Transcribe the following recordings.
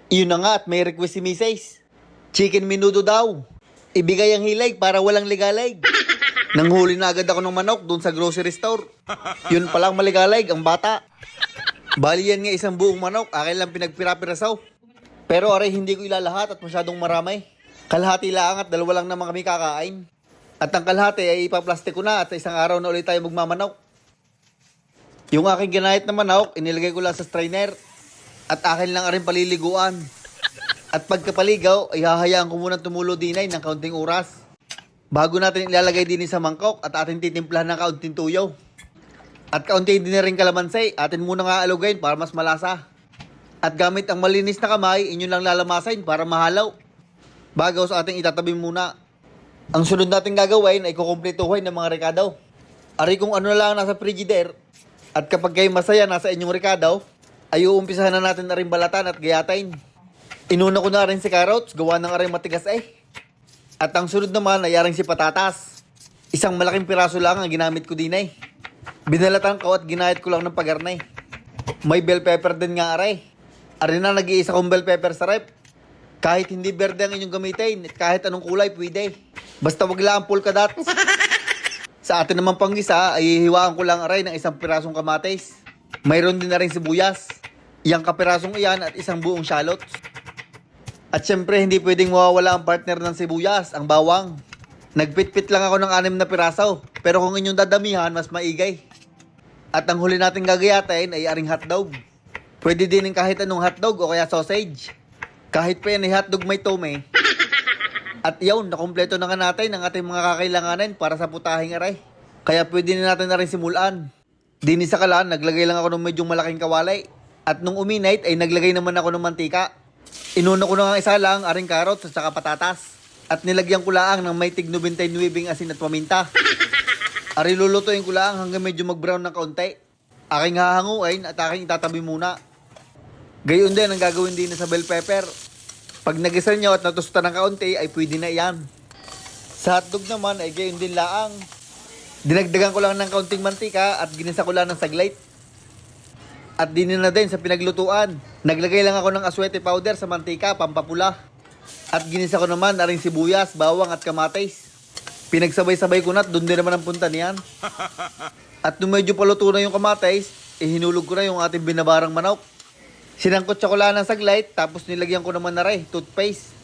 Iyon na nga at may request si Mrs. Chicken menudo daw. Ibigay ang hilig para walang ligalig. Nanghuli na agad ako ng manok doon sa grocery store. Yun palang maligalig ang bata. Bali yan nga isang buong manok, akin lang pinagpira-pirasaw. Pero aray hindi ko ilalahat at masyadong marami. Kalahati lang at dalawa lang naman kami kakain. At ang kalahati ay ipaplastik ko na at sa isang araw na ulit tayo magmamanok. Yung aking ginahit na manok, inilagay ko lang sa strainer. At akin lang rin paliliguan. At pagkapaligaw, ay hahayaan ko muna tumulo dinay ng kaunting oras. Bago natin ilalagay din sa mangkok at atin titimplahan ng kaunting tuyo. At kaunting din rin kalamansi, atin muna nga alugayin para mas malasa. At gamit ang malinis na kamay, inyo lang lalamasin para mahalaw. Bago sa ating itatabi muna. Ang sunod natin gagawin ay kukumpletuhin ng mga rekado. Ari kung ano na lang nasa frigider. At kapag kayo masaya nasa inyong rekado, ay uumpisahan na natin na rin balatan at gayatain. Inuna ko na rin si carrots, gawa ng rin matigas eh. At ang sunod naman ay aring si patatas. Isang malaking piraso lang ang ginamit ko din eh. Binalatan ko at ginahit ko lang ng pagarnay. May bell pepper din nga aray. Ari na nag-iisa kong bell pepper sa rep. Kahit hindi berde ang inyong gamitin, at kahit anong kulay pwede. Basta wag lang polka dots. Sa atin naman panggisa ay hihiwaan ko lang aray ng isang pirasong kamatis. Mayroon din na rin sibuyas. Iyang kapirasong iyan at isang buong shallots. At syempre hindi pwedeng mawawala ang partner ng sibuyas, ang bawang. Nagpitpit lang ako ng 6 na piraso. Pero kung inyong dadamihan, mas maigay. At ang huli natin gagayatin ay aring hotdog. Pwede din kahit anong hotdog o kaya sausage. Kahit pa yan ay hotdog may tome. At yun, nakumpleto na nga natin ang ating mga kakailanganin para sa putahing aray. Kaya pwede na natin na rin simulan. Dini sa kalan, naglagay lang ako ng medyo malaking kawalay. At nung uminate ay naglagay naman ako ng mantika. Inuno ko na nga isa lang, aring carrots at saka patatas. At nilagyan ko lang ng may tig 99 asin at paminta. Ari lulutuin ko lang hanggang medyo mag-brown ng kaunti. Aking hahanguin at aking itatabi muna. Gayon din ang gagawin din sa bell pepper. Pag nagisa nyo at natusta ng kaunti ay pwede na iyan. Sa hotdog naman ay gayon din laang. Dinagdagan ko lang ng kaunting mantika at ginisa ko lang ng saglait. At din na din sa pinaglutuan. Naglagay lang ako ng aswete powder sa mantika, pampapula. At ginisa ko naman aring sibuyas, bawang at kamatis. Pinagsabay-sabay ko na at doon din naman ang punta niyan. At nung medyo paluto na yung kamatis, hinulog ko na yung ating binabarang manok. Sinangkot ko lang ng saglait, tapos nilagyan ko naman na rin, toothpaste.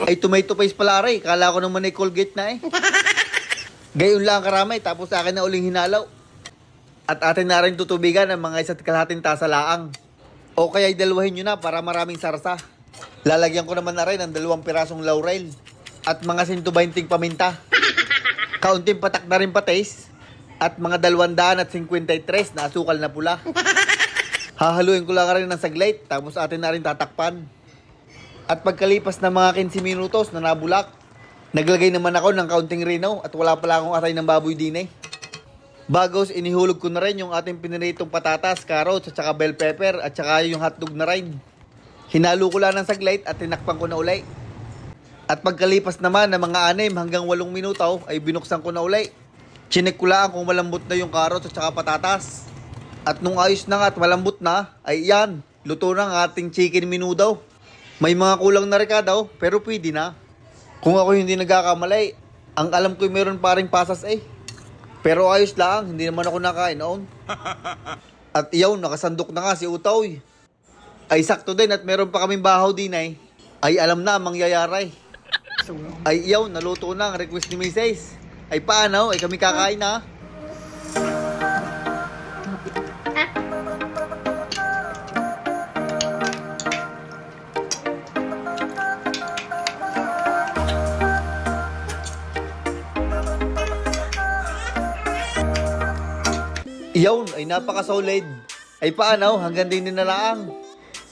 Ay tomato paste pala rin, kala ko naman ay Colgate na eh. Gayon lang karamay, tapos akin na uling hinalaw. At atin na rin tutubigan ng mga 1.5 tasa laang. O kaya dalawahin nyo na para maraming sarsa. Lalagyan ko naman na rin ng 2 pirasong laurel. At mga 120 paminta. Kaunting patak na rin patis. At mga 253 na asukal na pula. Hahaluin ko lang rin ng saglait, tapos atin na rin tatakpan. At pagkalipas ng mga 15 minutos na nabulak, naglagay naman ako ng kaunting rinaw at wala pala akong atay ng baboy din eh. Bagos, inihulog ko na rin yung ating piniritong patatas, carrots, at saka bell pepper, at saka yung hotdog na rin. Hinalo ko lang ng saglait at tinakpan ko na ulay. At pagkalipas naman ng mga 6 hanggang 8 minuto ay binuksan ko na ulay. Chinek ko lang kung malambot na yung carrots at saka patatas. At nung ayos na nga at malambot na, ay yan, luto na ang ating chicken menudo. May mga kulang na rekado, pero pwede na. Kung ako hindi nagkakamali, ang alam ko meron pa ring pasas eh. Pero ayos lang, hindi naman ako nakain noon. At iyaw, nakasandok na nga si Utoy. Ay sakto din at meron pa kaming bahaw din eh. Ay alam na mangyayaray. Ay iyaw, naluto na ang request ni Mrs. Ay paano, ay kami kakain na. Iyon ay napaka-solid. Ay paano, hanggang din na lang.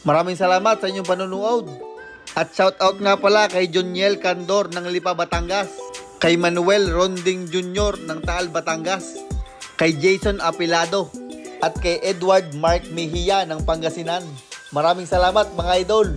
Maraming salamat sa inyong panunood. At shout out nga pala kay Joniel Candor ng Lipa, Batangas. Kay Manuel Ronding Jr. ng Taal, Batangas. Kay Jason Apilado. At kay Edward Mark Mejia ng Pangasinan. Maraming salamat mga idol.